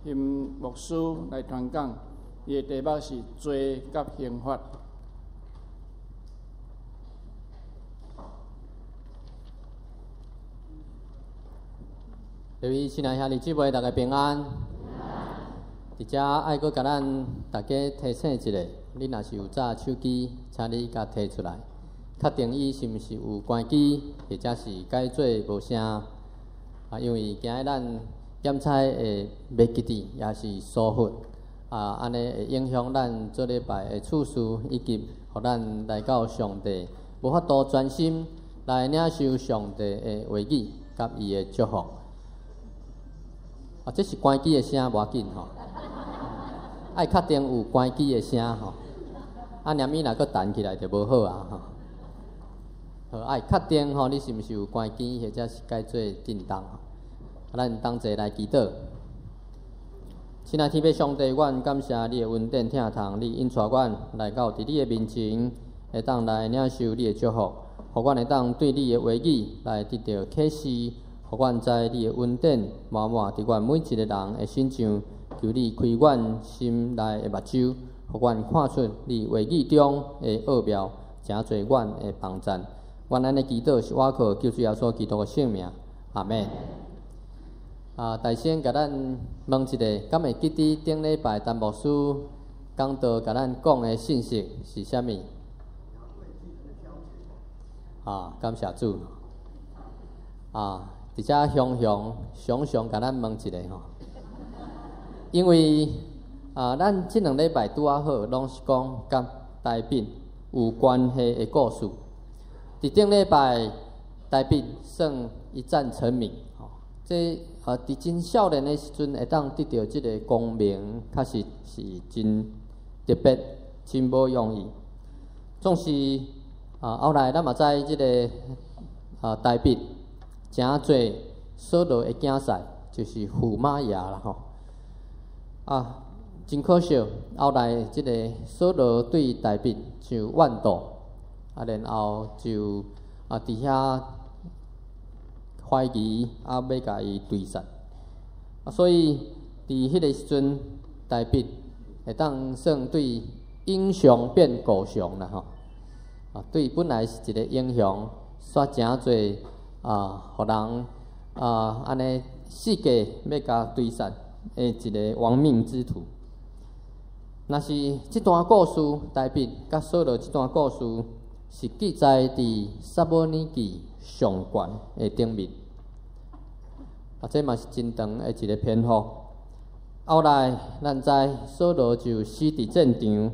任牧师来传讲，伊的题目是罪甲刑罚。各位亲爱兄弟姊妹，大家平安。伫遮爱阁甲咱大家提醒一下，你若是有揸手机，请你甲摕出来，确定伊是毋是有关机，或者是改做无声。因为今日咱检测会袂记伫，也是疏忽，安尼会影响咱做礼拜的次数，以及互咱来到上帝无法度专心来领受上帝的话语，甲伊的祝福。这是关机的声，无要紧吼。爱确定有关机的声吼，念咪若搁弹起来就无好啊吼。好，爱确定吼，你是毋是有关机，或者是改做震动？咱同齐来祈祷。亲爱天父上帝，阮感谢你的恩典，听从你引带阮来到伫你的面前，会当来领受你的祝福，互阮会当对你的话语来得到启示。互阮知你的恩典满满伫阮每一个人的身上，求你开阮心内的目睭，互阮看出你话语中的奥妙，诚侪阮的帮助。阮安尼祈祷是倚靠救主耶稣基督的圣名，阿门。大先甲咱问一下，敢会记得顶礼拜陈牧师讲道甲咱讲的信息是啥物？感谢主。伫遮常常甲咱问一下吼，因为咱即两礼拜拄好，拢是讲甲大饼有关系的故事。伫顶礼拜大饼算一战成名，这伫真少年的时阵会当得到即个功名，确实是真特别，真无容易。总是后来咱嘛知即个大饼。诚侪扫罗的竞赛，就是驸马爷啦吼。真可惜，后来即个扫罗对大饼就怨妒，然后就伫遐怀疑，要甲伊对杀。所以伫迄个时阵，大饼会当算对英雄变故雄啦吼。对本来是一个英雄，煞诚侪。互人安尼世界要甲对杀的一个亡命之徒。若是即段故事，大饼甲扫罗即段故事是记载伫撒母耳记上卷的顶面。这嘛是真长的一个篇幅。后来咱知扫罗就死伫战场，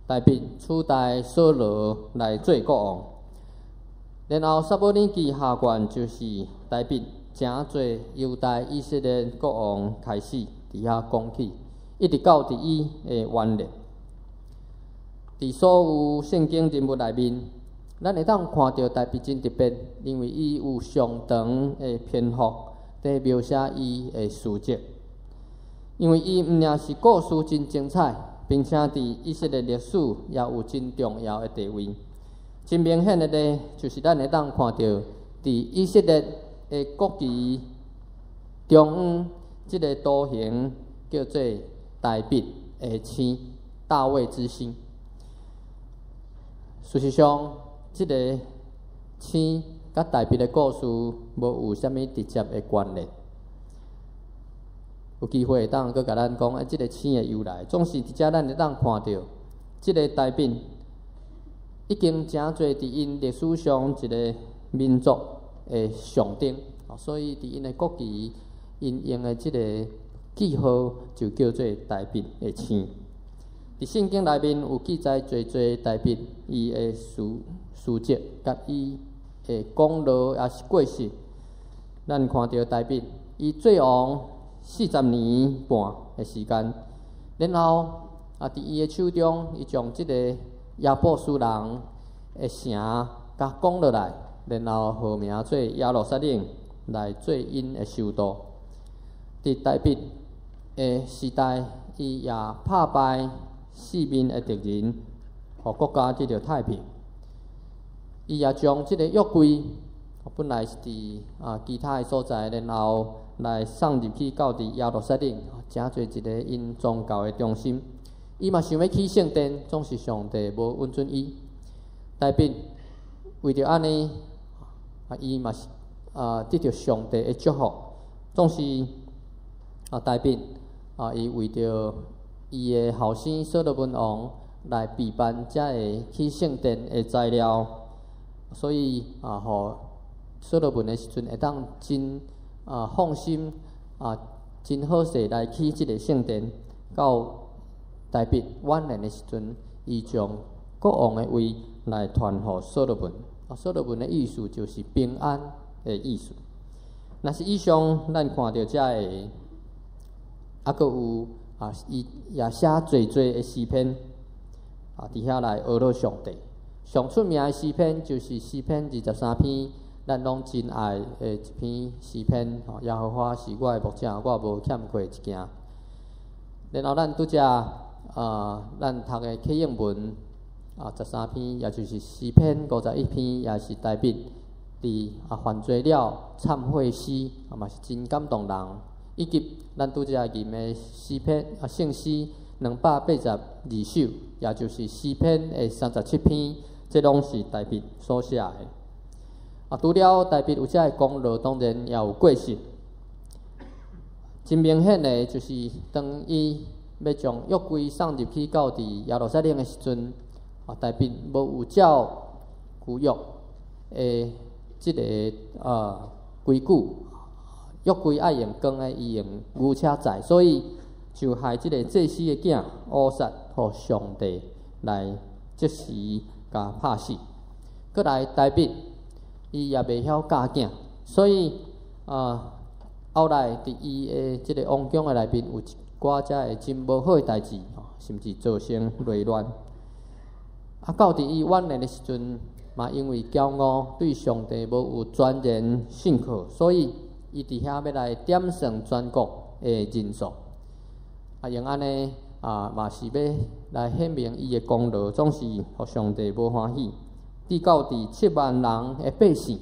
大饼取代扫罗来做国王。然后撒母耳记下卷就是大饼诚侪犹大以色列国王开始伫遐讲起，一直到伫伊的完结。伫所有圣经人物内面，咱会当看到大饼真特别，因为伊有上长的篇幅在描写伊的事迹。因为伊毋仅是故事真精彩，并且伫以色列历史也有真重要的地位。真明显的咧，就是咱会当看到，伫以色列的国旗中央，即个图形叫做大饼的星，大卫之星。事实上，即个星甲大饼的故事无有啥物直接的关联。有机会当搁甲咱讲，即个星的由来。总是伫遮咱会当看到，即个大饼。已经诚侪伫因历史上一个民族的象征，所以伫因的国旗，因用的即个记号就叫做大饼的星。伫圣经内面有记载侪大饼伊的事迹，甲伊的功劳也是过失。咱看到大饼，伊做王40年半的时间，然后伫伊的手中，伊将即个。亚布斯人的城甲攻落来，然后号名做耶路撒冷来做因的首都。伫大饼的时代，伊也打败四面的敌人，互国家得到太平。伊也将即个约柜，本来是伫其他的所在，然后来送入去到伫耶路撒冷，诚侪一个因宗教的中心。伊嘛想要起圣殿，总是上帝无允准伊。大卫为着安尼，伊嘛是得到上帝的祝福，总是大卫伊为着伊的后生所罗门王来备办遮个起圣殿的材料，所以互所罗门的时阵会当真放心真好势来起即个圣殿。到大卫晚年的时阵，伊将国王的位来传互所罗门。所罗门的意思就是平安的意思。若是以上咱看到遮个，阁有伊也写侪的诗篇伫遐来学了上帝。上出名的诗篇就是诗篇23篇，咱拢真爱的一篇诗篇。耶和华是我的牧者，我无欠缺一件。然后咱拄则咱读的启应文13篇，也就是诗篇51篇，也是大卫伫犯罪了忏悔诗，嘛是真感动人。以及咱拄则念的诗篇圣诗282首，也就是诗篇的37篇，这拢是大卫所写的。除了大卫有遮个功劳，当然也有过失。真明显的就是，当伊要将约柜送入去到伫耶路撒冷的时阵，大卫无有照旧约的即个规矩，约柜爱用光的，伊用牛车载，所以就害即个祭司的囝乌撒，互上帝来即时甲拍死。搁来大卫，伊也袂晓教囝，所以后来伫伊的即个王宫的内面有一寡遮个真无好的代志，甚至造成内乱。到伫伊晚年的时阵，嘛因为骄傲，对上帝无有全然信靠，所以伊伫遐要来点算全国的人数，用安尼嘛是要来显明伊的功劳，总是互上帝无欢喜。至到伫7万人的百姓，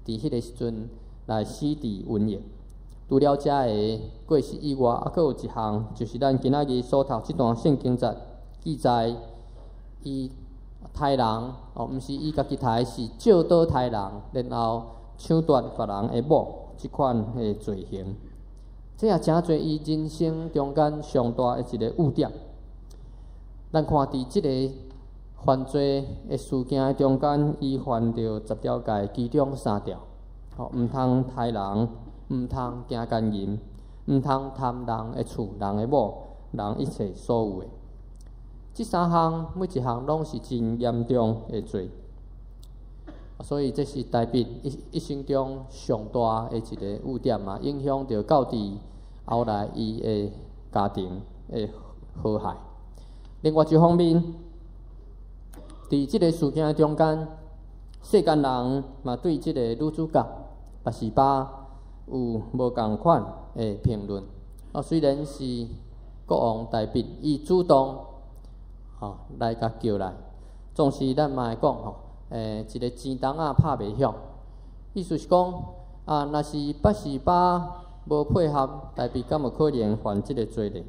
伫迄个时阵来死伫瘟疫。除了遮个过失以外，阁有一项，就是咱今仔日所读即段圣经节记载，伊杀人毋是伊家己杀，是照倒杀人，然后抢夺别人的某，即款的罪行，这也诚侪伊人生中间上大的一个污点。咱看伫即个犯罪的事件中间，伊犯着10条戒其中3条，毋通杀人，毋通行奸淫，毋通贪人的厝、人的某、人一切所有的。即3项每一项拢是真严重的罪，所以这是大卫一生中上大的一个污点嘛，影响着到伫后来伊的家庭的和谐。另外一方面，伫即个事件中间，世间人嘛对即个女主角拔示巴有无共款的评论。虽然是国王大卫伊主动来甲叫来，总是咱嘛会讲一个钱筒拍袂响，意思是讲若是拔示巴无配合，大卫敢有可能犯即个罪呢？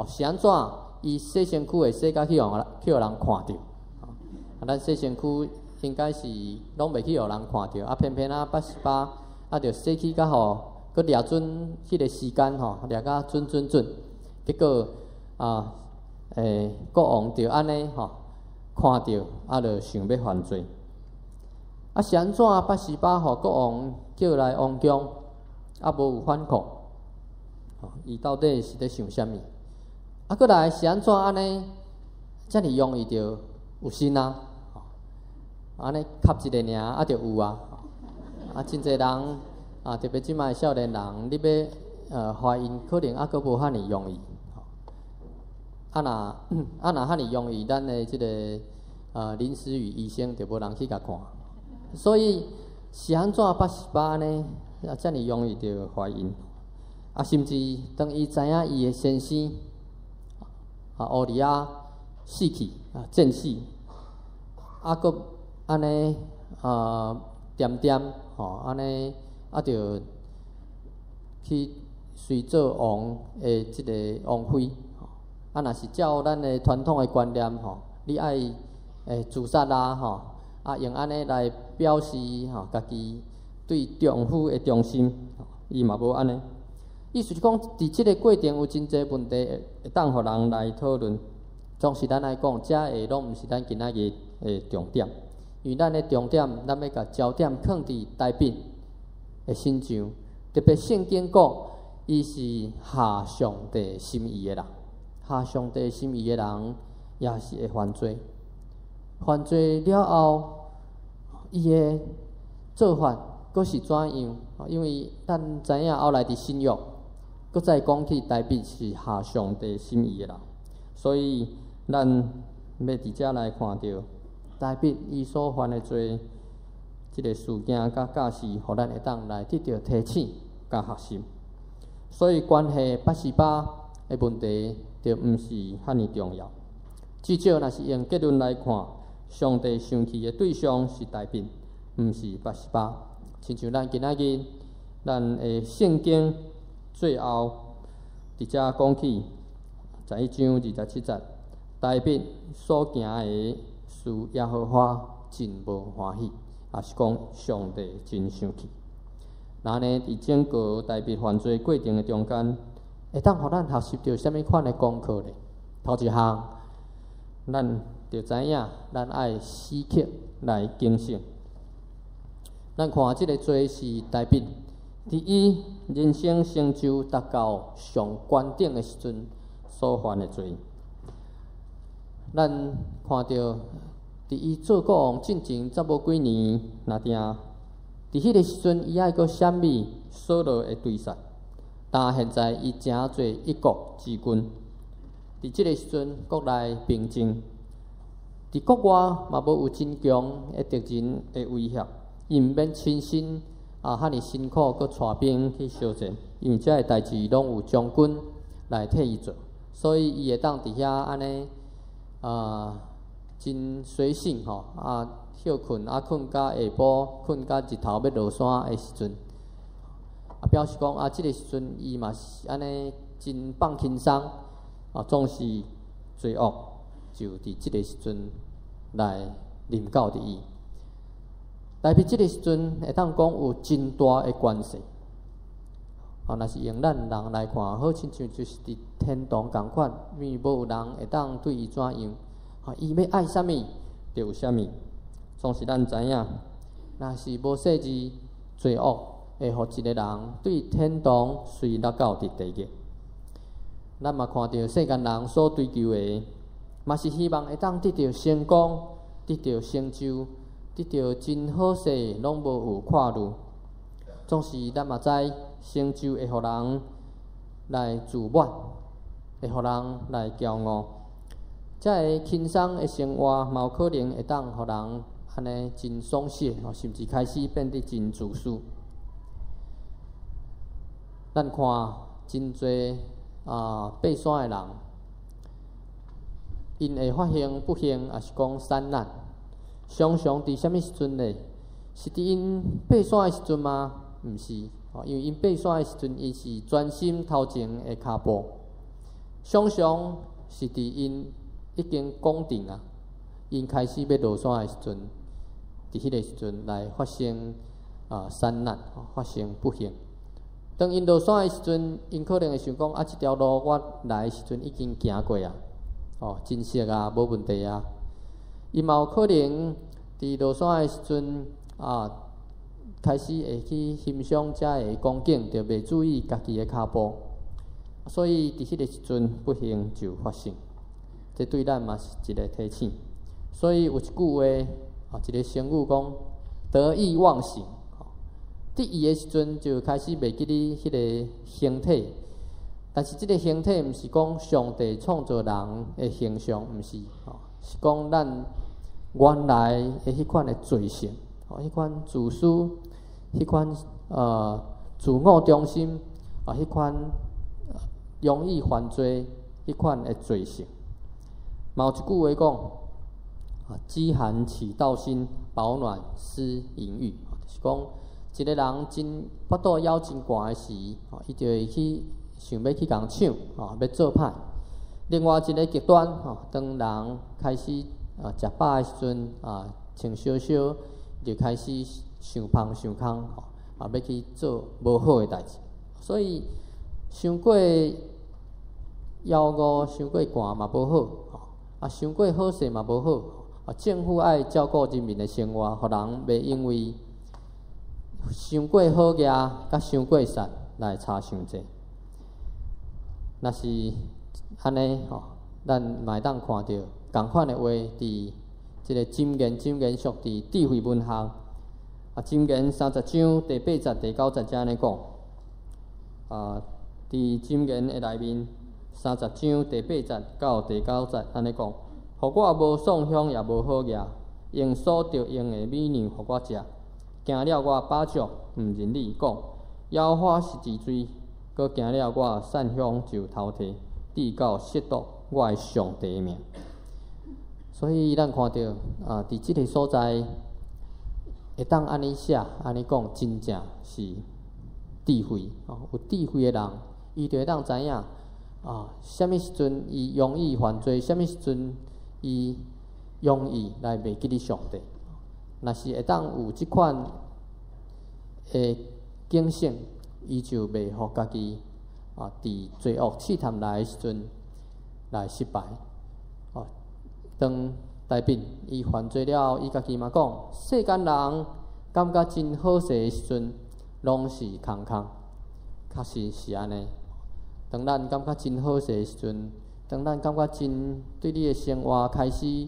是安怎？伊洗身躯会洗甲去互人看着？咱洗身躯应该是拢袂去互人看着，偏偏拔示巴着洗去甲互佮掠准迄个时间掠甲准，结果国王着安尼看着着想要犯罪。是安怎？拔示巴互国王叫来王宫，无有反抗，伊到底是咧想啥物？搁来是安怎安尼？遮尔容易着有心安尼吸一个尔，着有真侪人特别即摆少年人，你要怀孕，可能阁无遐尼容易。若遐尼容易，咱的即个林思雨医生就无人去甲看。所以是安怎拔示巴呢？遮尔容易着怀孕，甚至当伊知影伊的先生乌利亚死去战死，阁安尼点安尼着去随做王的即个王妃。啊，若是照咱的传统的观念吼，你爱自杀啦吼，啊用安尼来表示吼家己对丈夫的忠心，伊嘛无安尼。意思是讲，伫即个过程有真侪问题会当互人来讨论。总是咱来讲，遮个拢毋是咱今仔日的重点，因为咱的重点，咱要甲焦点放伫大饼的身上。特别圣经讲，伊是合上帝心意的人，合上帝心意的人也是会犯罪。犯罪了后，伊的做法佫是怎样？因为咱知影后来伫新约，佫再讲起大饼是合上帝心意的人，所以咱要伫遮来看到大饼伊所犯的罪，即个事件甲假释，互咱会当来得到提醒甲学习。所以关系88的问题，就毋是遐尼重要。至少若是用结论来看，上帝生气的对象是大饼，毋是88。亲像咱今仔日，咱的圣经最后伫遮讲起11章27节，大饼所行的使耶和华真无欢喜，也是讲上帝真生气。那呢，伫整个大饼犯罪过程的中间，会当互咱学习到什么款的功课呢？头一项，咱就知影，咱爱时刻来警醒。咱看即个罪是大饼，伫伊人生成就达到上关顶的时阵所犯的罪。咱看到，伫伊做国王进前才无几年，若定伫迄个时阵，伊爱阁闪避扫罗的追杀，但现在伊诚做一国之君。伫即个时阵，国内平静，伫国外嘛无有真强的敌人的威胁，伊毋免亲身遐尼辛苦，阁带兵去相战，因为遮个代志拢有将军来替伊做，所以伊会当伫遐安尼真随性吼休困困到下晡，困到日头要落山的时阵，表示讲即个时阵伊嘛是安尼真放轻松总是罪恶就伫即个时阵来临到伫伊。但是即个时阵会当讲有真大的关系。若是用咱人来看，好亲像就是伫天堂共款，因为无有人会当对伊怎样，伊要爱啥物就有啥物。总是咱知影，若是无细致罪恶，会互一个人对天堂随落到伫地狱。咱嘛看到世间人所追求的，嘛是希望会当得到成功、得到成就、得到真好势，拢无有看路。总是咱嘛知，成就会互人来自满，会互人来骄傲。遮个轻松的生活，嘛有可能会当互人安尼真爽适，甚至开始变得真自私。咱看真侪爬山的人，因会发现不幸，也是讲散难。常常伫什么时阵呢？是伫因爬山的时阵吗？毋是，因为因爬山的时阵，伊是专心头前的骹步。常常是伫因已经讲定因开始要落山的时阵，伫迄个时阵来发生散难，发生不幸。当因落山的时阵，因可能会想讲即条路我来的时阵已经行过真熟无问题伊嘛有可能伫落山的时阵开始会去欣赏遮个光景，就袂注意家己的骹步，所以伫迄个时阵不幸就发生。这对咱嘛是一个提醒。所以有一句话一个成语讲得意忘形。得意的时阵就开始袂记你迄个形体，但是即个形体毋是讲上帝创造人的形象，毋是是讲咱原来的迄款的罪性，迄款自私，迄款自我中心迄款容易犯罪迄款的罪性。嘛有一句话讲饥寒起盗心，饱暖思淫欲，就是讲一个人真腹肚枵真寒诶时，伊就会去想要去共抢，要做歹。另外一个极端，当人开始食饱诶时阵，穿烧烧，就开始想芳想空，要去做无好诶代志。所以伤过枵餓、伤过寒嘛无好，伤过好势嘛无好。政府爱照顾人民诶生活，互人袂因为伤过好业甲伤过善来差伤济。若是安尼咱嘛会当看到共款诶话，伫即个箴言属伫智慧文学箴言30章第8节、第9节才安尼讲。伫箴言诶内面30章第8节到第9节安尼讲：互我无爽香也无好业，用所着用诶美酿互我食，行了我把酒毋认你讲，妖花是治水，搁行了我散香就偷摕，至到亵渎我诶上帝诶名。所以咱看到伫即个所在会当安尼写、安尼讲，真正是智慧。有智慧诶人，伊就会当知影什么时阵伊容易犯罪，什么时阵伊容易来袂记哩上帝。若是会当有即款诶警醒，伊就袂互家己伫罪恶试探来诶时阵来失败。当大兵伊犯罪了，伊家己嘛讲，世间人感觉真好势诶时阵，拢是空空。确实是安尼。当咱感觉真好势诶时阵，当咱感觉真对你诶生活开始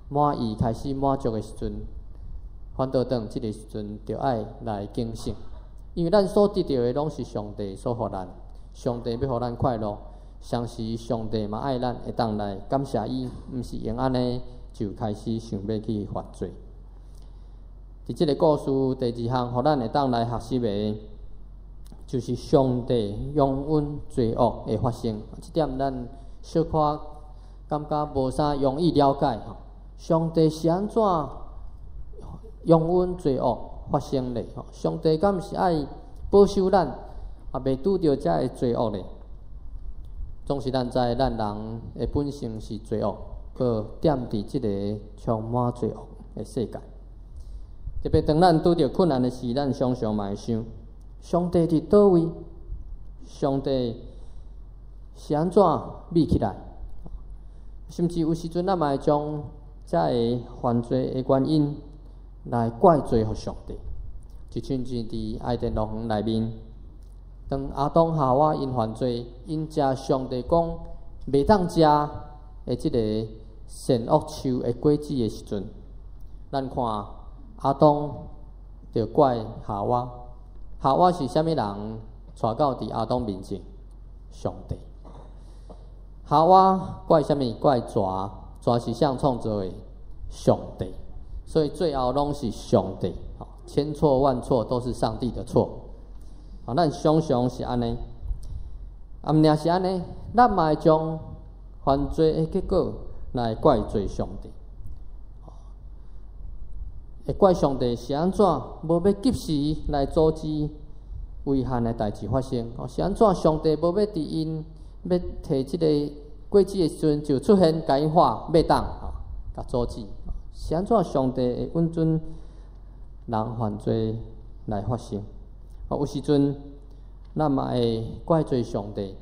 满意、开始满足诶时阵，反倒当即个时阵，就爱来警醒，因为咱所得到诶拢是上帝所互咱，上帝要互咱快乐。相时上帝嘛爱咱会当来感谢伊，毋是用安尼就开始想要去犯罪。伫即个故事第2项，互咱会当来学习诶，就是上帝容允罪恶诶发生。即点咱小可感觉无啥容易了解。上帝是安怎容允罪恶发生咧？上帝敢毋是爱保守咱，袂拄着遮个罪恶咧？总是咱知，咱人诶本性是罪恶，搁踮伫即个充满罪恶诶世界。特别当咱拄着困难诶时，咱常常嘛会想：上帝伫倒位？上帝是安怎秘起来？甚至有时阵，咱嘛会将遮个犯罪诶原因来怪罪互上帝。就像是伫爱甸乐园内面。当亚当夏娃因犯罪，因食上帝讲袂当食诶即个善恶树诶果子诶时阵，咱看亚当就怪夏娃。夏娃是啥物人带到伫亚当面前？上帝。夏娃怪啥物？怪蛇，蛇是谁创造诶？上帝。所以最后拢是上帝，千错万错都是上帝的错。咱常常是安尼，毋仅是安尼，咱嘛会将犯罪的结果来怪罪上帝，会怪上帝是安怎无要及时来阻止危害的代志发生？是安怎上帝无要伫因要摕即个果子的时阵就出现甲因画要当甲阻止？是安怎上帝会允准人犯罪来发生？有时阵，咱嘛会怪罪上帝，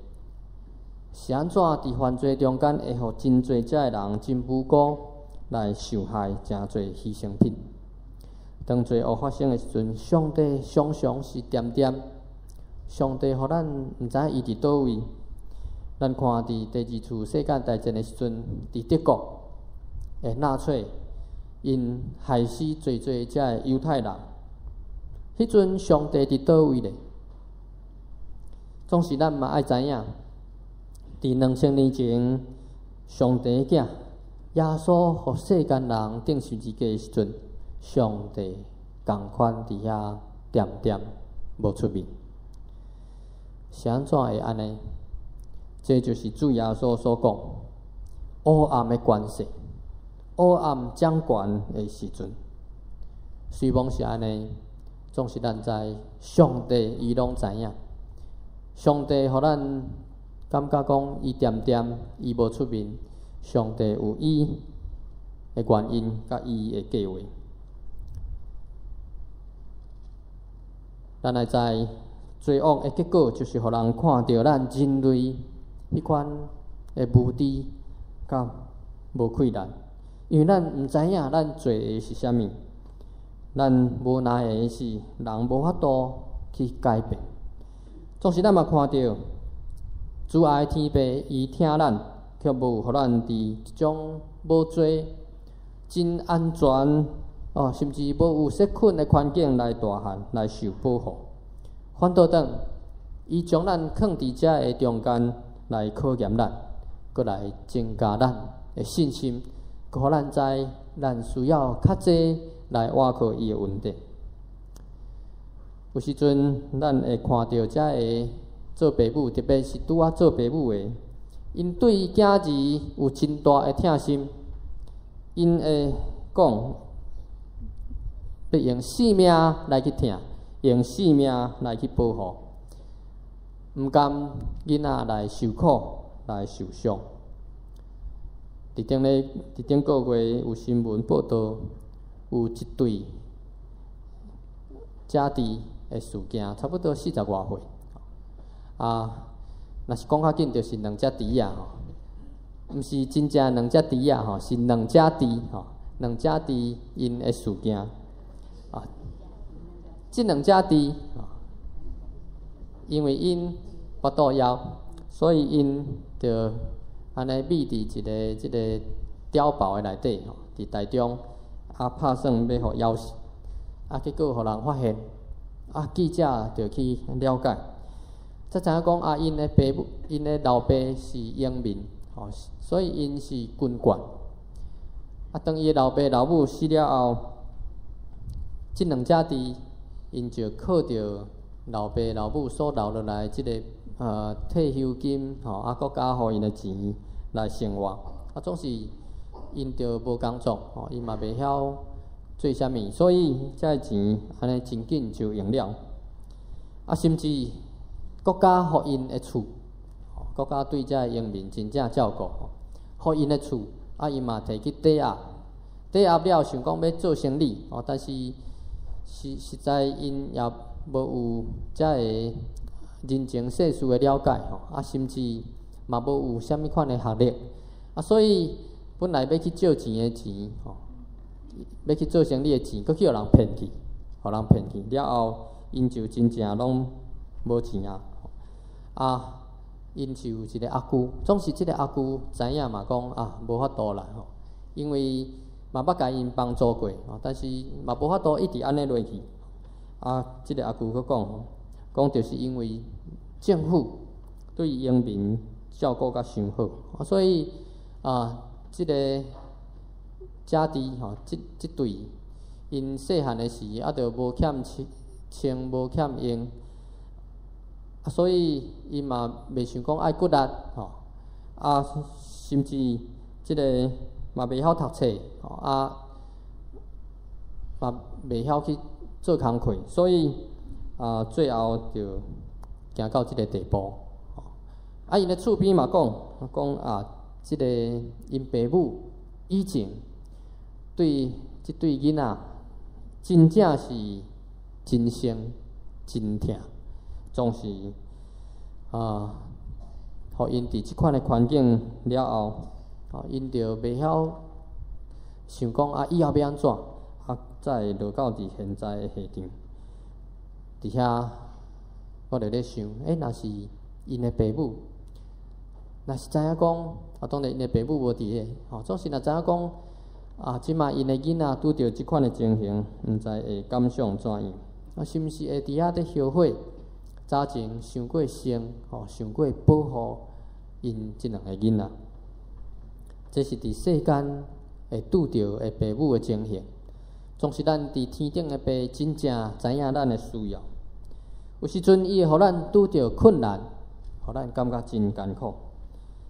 是安怎伫犯罪中间会互真侪遮个人真无辜来受害，真侪牺牲品。当罪恶发生的时阵，上帝常常是点点，上帝互咱毋知伊伫倒位。咱看伫第2次世界大战的时阵，伫德国诶纳粹因害死侪遮个犹太人。迄阵上帝伫倒位咧？总是咱嘛爱知影，伫2000年前，上帝囝耶稣互世间人顶十字架的时阵，上帝共款伫遐点点无出面，是安怎会安尼？这就是主耶稣所讲，黑暗的关系，黑暗掌权的时阵，虽然是安尼。总是咱知上帝伊拢知影。上帝互咱感觉讲伊点点伊无出面，上帝有伊的原因甲伊的计划。咱来知罪恶的结果，就是互人看到咱人类迄款的无知甲无愧难，因为咱毋知影咱做的是啥物，咱无哪会是人无法度去改变。总是咱嘛看到主爱的天父，伊疼咱，却无互咱伫一种无做真安全甚至无有适困的环境来大汉来受保护。反倒等，伊将咱放伫遮的中间来考验咱，搁来增加咱的信心，搁互咱知咱需要较济来挖靠伊的问题。有时阵，咱会看到遮个做爸母，特别是拄仔做爸母的，因对囝儿有真大的疼心，因会讲要用性命来去疼，用性命来去保护，毋甘囡仔来受苦、来受伤。伫顶个月有新闻报道，有一对姐弟的事件，差不多40外岁。若是讲较紧，就是两只猪啊，毋是真正两只猪啊，是两只猪两只猪因的事件。即两只猪因为因腹肚枵，所以因就安尼秘伫即个碉堡的内底伫台中拍算要互枵死，结果互人发现，记者就去了解，才知影讲因的爸母，因的老爸是英民所以因是军官。当伊的老爸老母死了后，即两只猪因就靠着老爸老母所留落来即个退休金国家互因的钱来生活。总是因着无工作因嘛袂晓做啥物，所以遮个钱安尼真紧就用了。甚至国家互因的厝，国家对遮个英民真正照顾，互因的厝，因嘛摕去抵押，抵押了想讲要做生意但是实在因也无有遮个人情世事的了解甚至嘛无有啥物款的学历所以本来要去借钱的钱要去做生意的钱，佫去互人骗去，了后因就真正拢无钱因是有一个阿舅，总是即个阿舅知影嘛讲无法度啦因为嘛捌甲因帮助过但是嘛无法度一直安尼落去即个阿舅佫讲就是因为政府对英民照顾甲伤好所以即个姐弟即对因细汉的时就无欠穿无欠用所以伊嘛袂想讲爱骨力甚至即个嘛袂晓读册嘛袂晓去做工课，所以最后就行到即个地步因的厝边嘛讲即个因爸母以前对即对囡仔真正是真心真疼，总是互因伫即款的环境了后因着袂晓想讲以后要安怎才会落到伫现在的下场。伫遐我就咧想若是因的爸母，若是知影讲当然因的爸母无伫个总是若知影讲即马因的囡仔拄着即款的情形，毋知会感想怎样是毋是会伫遐咧后悔早前想过生想过保护因即两个囡仔。这是伫世间会拄着的爸母的情形，总是咱伫天顶的爸真正知影咱的需要。有时阵伊会互咱拄着困难，互咱感觉真艰苦，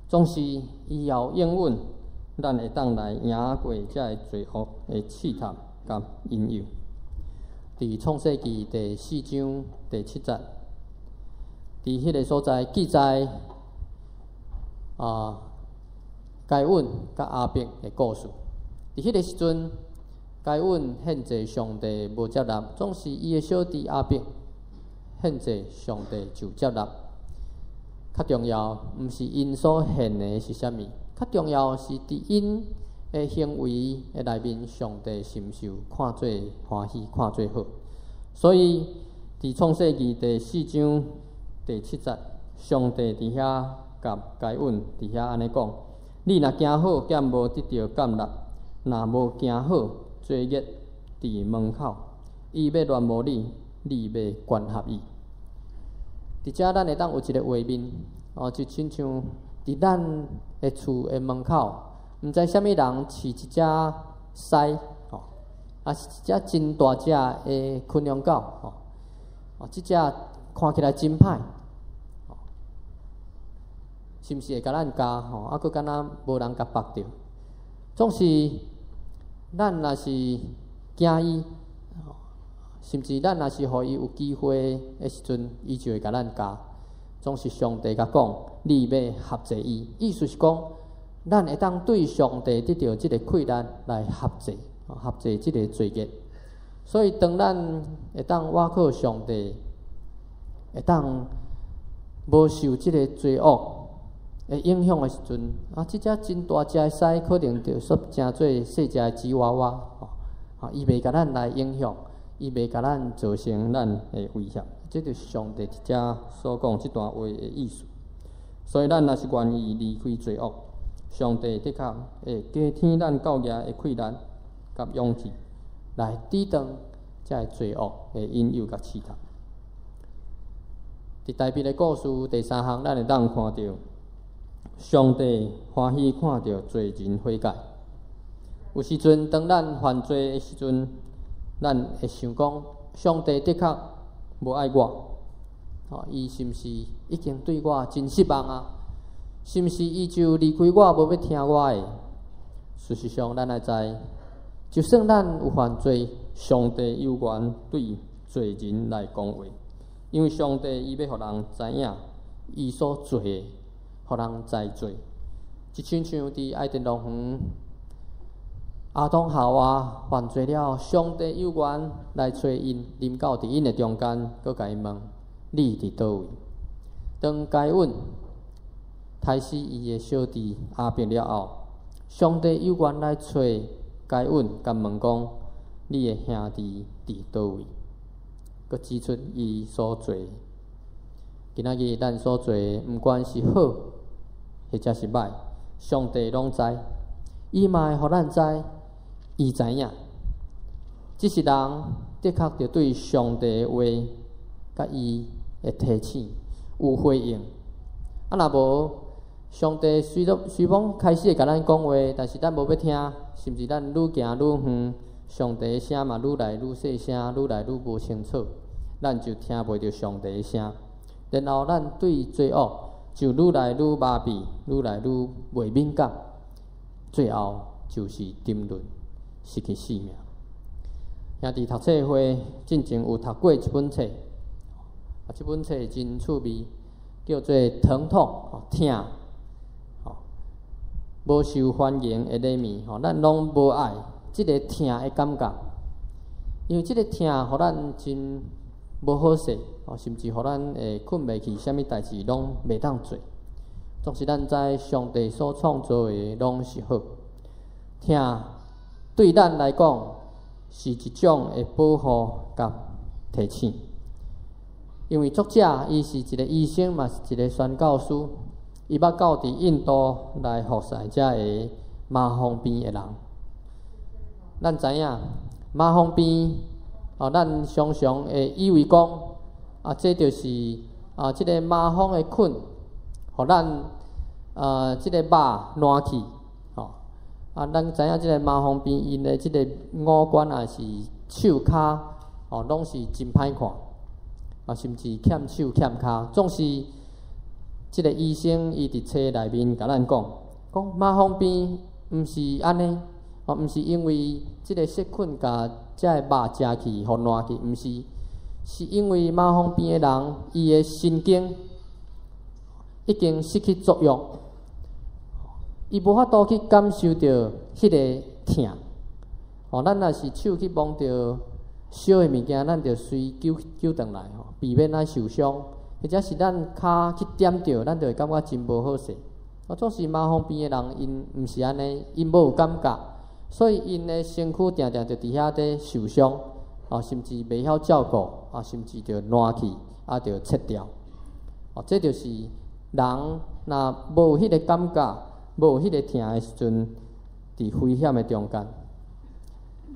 总是伊也有应允，咱会当来赢过遮个罪恶的试探甲引诱。伫创世纪第4章第7节，伫迄个所在记载该隐甲亚伯的故事。伫迄个时阵，该隐献祭上帝无接纳，总是伊的小弟亚伯献祭上帝就接纳。较重要，毋是因所献的是啥物，较重要是伫因的行为的内面，上帝是毋是有看做欢喜，看做好。所以伫创世纪第4章第7节，上帝伫遐甲该隐伫遐安尼讲：你若行好，减无得到甘纳；若无行好，罪孽伫门口，伊要乱无你，你要关合伊。伫遮咱会当有一个画面，就亲像伫咱的厝的门口，毋知啥物人饲一只狮，是一只真大只的昆阳狗，即只看起来真歹，是毋是会甲咱咬？佫敢若无人甲绑着？总是咱若是惊伊，甚至咱若是互伊有机会的时阵，伊就会甲咱咬。总是上帝甲讲，你要合祭伊，意思是讲，咱会当对上帝得到即个困难来合祭，合祭即个罪孽。所以当咱会当倚靠上帝，会当无受即个罪恶的影响的时阵，即只真大只的狮可能就说成做细只的吉娃娃，伊袂甲咱来影响，伊袂甲咱造成咱的威胁。这就是上帝伫遮所讲这段话的意思。所以咱若是愿意离开罪恶，上帝的确会加添咱教业的困难甲勇气，来抵挡这罪恶的引诱甲试探。伫大卫的故事第3项，咱会当看到上帝欢喜看到罪人悔改。有时阵，当咱犯罪的时阵，咱会想讲，上帝的确无爱我，伊是毋是已经对我真失望啊？是毋是伊就离开我，无要听我的？事实上，咱要知，就算咱有犯罪，上帝有权对罪人来讲话，因为上帝伊要互人知影伊所做的，互人知罪。就亲像伫爱丁乐园，亚当夏娃犯罪了，上帝有权来找因，临到伫因的中间，佮甲因问：你伫倒位？当该隐杀死伊的小弟亚伯了后，上帝有权来找该隐，甲问讲：你的兄弟伫倒位？佮指出伊所做。今仔日咱所做，毋管是好或者是歹，上帝拢知，伊嘛会互咱知。伊知影，只是人的确着对上帝的话，甲伊的提醒有回应。若无，上帝虽讲开始会甲咱讲话，但是咱无要听，甚至咱愈行愈远，上帝的声嘛愈来愈细声，愈来愈无清楚，咱就听袂着上帝的声。然后咱对罪恶就愈来愈麻痹，愈来愈袂敏感，最后就是沉沦。失去性命。兄弟读册会进前有读过一本册，这本册真趣味，叫做《疼痛疼》，无受欢迎的礼物，咱拢无爱这个疼的感觉，因为这个疼，互咱真无好势，甚至互咱会困袂去，啥物代志拢袂当做。总是咱知上帝所创造的拢是好，疼。对咱来讲，是一种的保护甲提醒。因为作者伊是一个医生，嘛是一个宣教师，伊捌到伫印度来服侍遮个麻风病的人。咱知影麻风病，咱常常会以为讲，这就是这个麻风的菌，互咱这个肉烂去。咱知影即个麻风病，因的即个五官也是手骹，拢是真歹看，甚至欠手欠骹。总是即个医生伊伫册内面甲咱讲麻风病毋是安尼，毋是因为即个细菌甲遮个肉食去，互烂去，毋是，是因为马蜂边的人伊的神经已经失去作用，伊无法度去感受到迄个痛。咱若是手去摸着小的物件，咱着随揪转来避免咱受伤。或者是咱骹去点着，咱就会感觉真无好势。总是马蜂边的人，因毋是安尼，因无有感觉，所以因的身躯定定就伫遐伫受伤，甚至袂晓照顾，甚至就烂去，就切掉。这就是人若无有迄个感觉，无有迄个痛的时阵，伫危险的中间，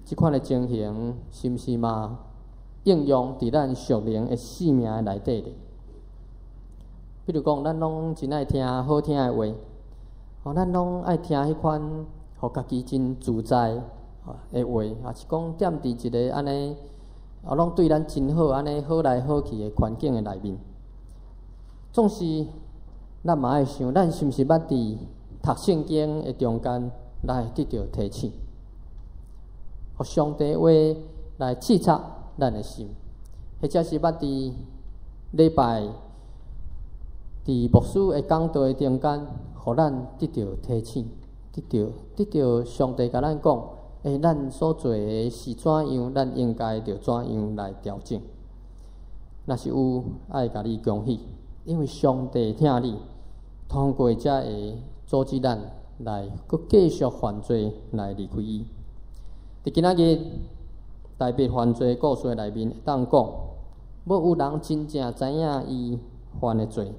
即款的情形是毋是嘛应用伫咱属灵的生命的内底咧？比如讲，咱拢真爱听好听的话，咱拢爱听迄款互家己真自在的话，也是讲踮伫一个安尼，拢对咱真好，安尼好来好去的环境的内面。总是咱嘛爱想，咱是毋是捌伫读圣经的中间来得到提醒，互上帝话来刺插咱的心，或者是捌伫礼拜伫牧师的讲道的中间，互咱得到提醒，得到上帝甲咱讲，咱所做的是怎样，咱应该着怎样来调整。若是有，爱甲你恭喜，因为上帝听你，通过遮会阻止咱来搁继续犯罪来离开伊。伫今仔日台北犯罪故事内面，当讲，要有人真正知影伊犯的罪。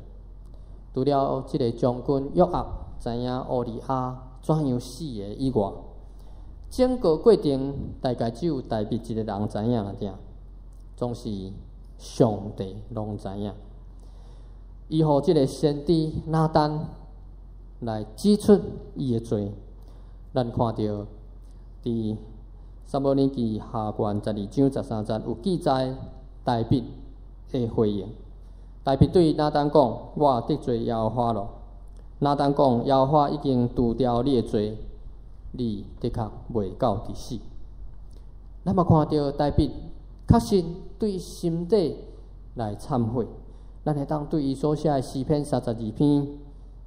除了即个将军约押知影乌利亚怎样死的以外，整个过程大概只有台北一个人知影尔定，总是上帝拢知影。伊互即个先知拿单来指出伊的罪，咱看到伫撒母耳记下卷12章13节有记载台北的回应。台北对拿单讲：“我得罪耶和华咯。”拿单讲：“耶和华已经除掉你的罪，你的确袂到伫死。”咱嘛看到台北确实对心底来忏悔，咱会当对伊所写的诗篇32篇、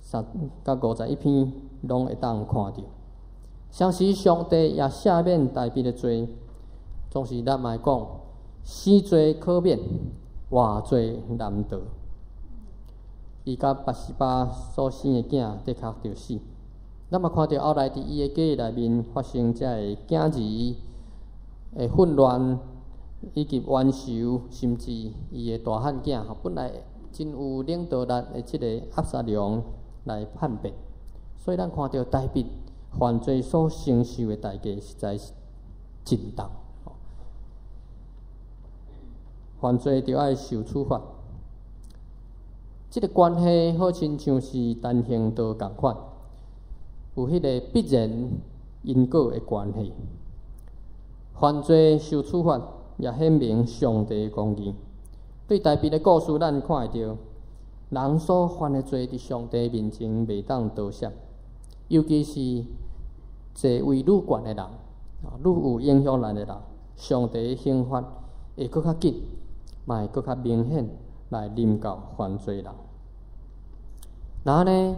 甲51篇，拢会当看到。相时上帝也赦免台北的罪，总是咱嘛讲：死罪可免，活罪难得。伊甲拔示巴所生的囝的确着死。咱嘛看到后来伫伊的家内面发生遮个囝儿的混乱，以及冤仇，甚至伊的大汉囝本来真有领导力的即个押沙龙来叛变，所以咱看到台北犯罪所承受的代价实在是真重。犯罪就要受处罚，这个关系好亲像是单行道共款，有迄个必然因果的关系。犯罪受处罚，也显明上帝的公义。对台北的故事，咱看会到，人所犯的罪伫上帝面前袂当得赦，尤其是地位愈悬的人，愈有影响力的人，上帝的刑罚会搁较紧，嘛会搁较明显来临到犯罪人。那呢，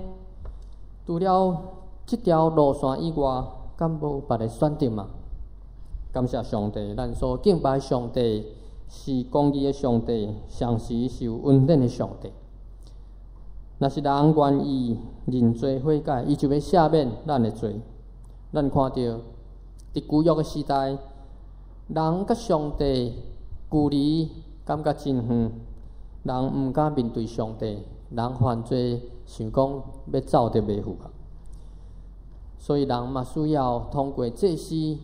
除了这条路线以外，敢无别个选择嘛？感谢上帝，咱所敬拜上帝是公义的上帝，上时是有恩典的上帝。若是人愿意认罪悔改，伊就要赦免咱的罪。咱看到伫旧约的时代，人甲上帝距离感觉真远，人毋敢面对上帝，人犯罪想讲要走就袂赴啊。所以人嘛需要通过祭司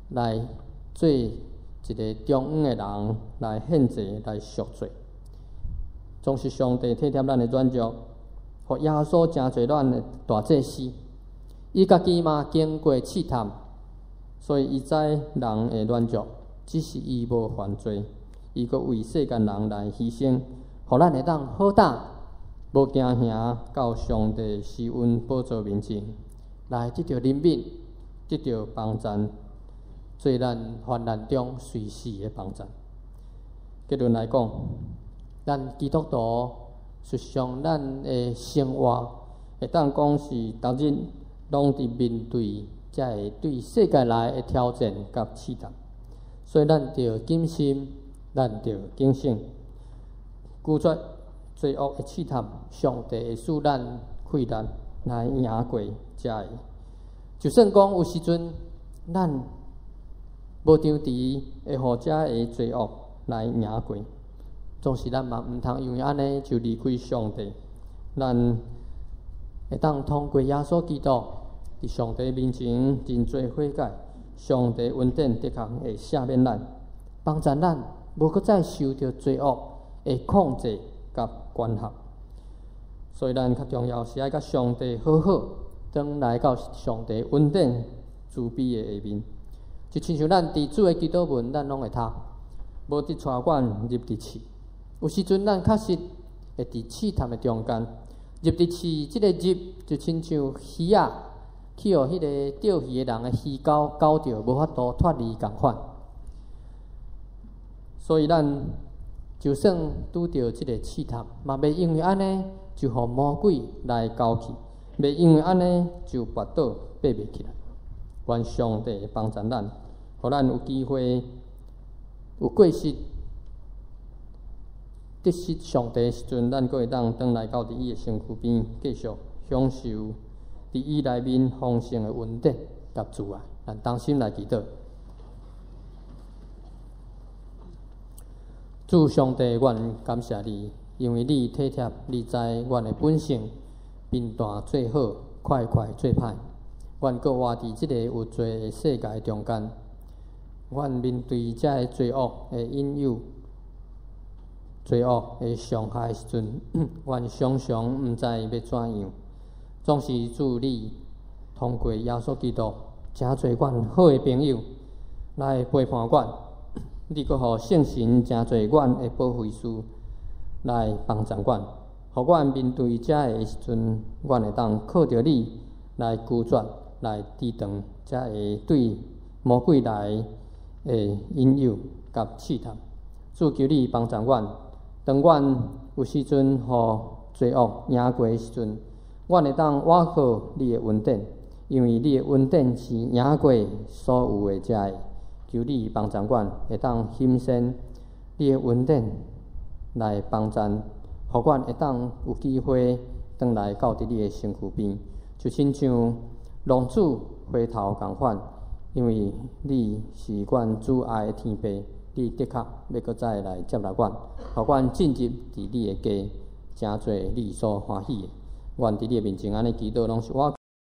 来做一个中央的人来献祭来赎罪。总是上帝体贴咱的软弱，互耶稣成做咱的大祭司。伊家己嘛经过试探，所以伊知人的软弱，只是伊无犯罪，伊阁为世间人来牺牲，互咱会当好胆，无惊吓到上帝施恩宝座面前，来得到怜悯，得到帮助，做咱患难中随时的帮助。结论来讲，咱基督徒实上咱的生活会当讲是逐日拢伫面对遮个对世界内的挑战甲试探，所以咱着谨慎，咱着警醒，拒绝罪恶的试探，上帝会使咱困难来赢过遮个。就算讲有时阵咱无张持会互遮个罪恶来赢过，总是咱嘛毋通因为安尼就离开上帝。咱会当通过耶稣基督伫上帝面前认罪悔改，上帝恩典的确会赦免咱，帮助咱无搁再受到罪恶的控制甲管辖。所以咱较重要是爱甲上帝好好转来到上帝恩典慈悲的下面，就亲像咱伫主的基督文，咱拢会读，无伫带阮入伫试。有时阵咱确实会伫试探的中间入伫试，即个入就亲像鱼仔去互迄个钓鱼的人的鱼钩勾着，无法度脱离共款。所以咱就算拄着即个试探，嘛袂因为安尼就互魔鬼来勾去，袂因为安尼就跋倒爬袂起来。愿上帝帮助咱，互咱有机会有过失得失上帝的时阵，咱阁会当转来到伫伊的身躯边，继续享受伫伊内面丰盛的恩典甲慈爱。咱同心来祈祷。主上帝，阮感谢你，因为你体贴，你知阮的本性，平淡最好，快快最歹。阮阁活伫即个有罪的世界中间，阮面对遮个罪恶的引诱、罪恶的伤害的时阵，阮常常毋知要怎样。总是主你通过耶稣基督，诚侪阮好的朋友来陪伴阮。你阁互圣神诚侪阮的保惠师来帮助阮，互阮面对遮个时阵，阮会当靠着你来拒绝、来抵挡遮个对魔鬼来的引诱甲试探。主求你帮助阮，当阮有时阵互罪恶赢过的时阵，阮会当倚靠你的恩典，因为你的恩典是赢过所有的遮个。求你帮助阮，会当欣赏你的恩典来帮助，互阮会当有机会转来到伫你的身躯边，就亲像浪子回头共款，因为你是阮主爱的天父，你的确要搁再来接纳阮，互阮进入伫你的家，诚侪你所欢喜的。愿伫你的面前安尼祈祷，拢是我。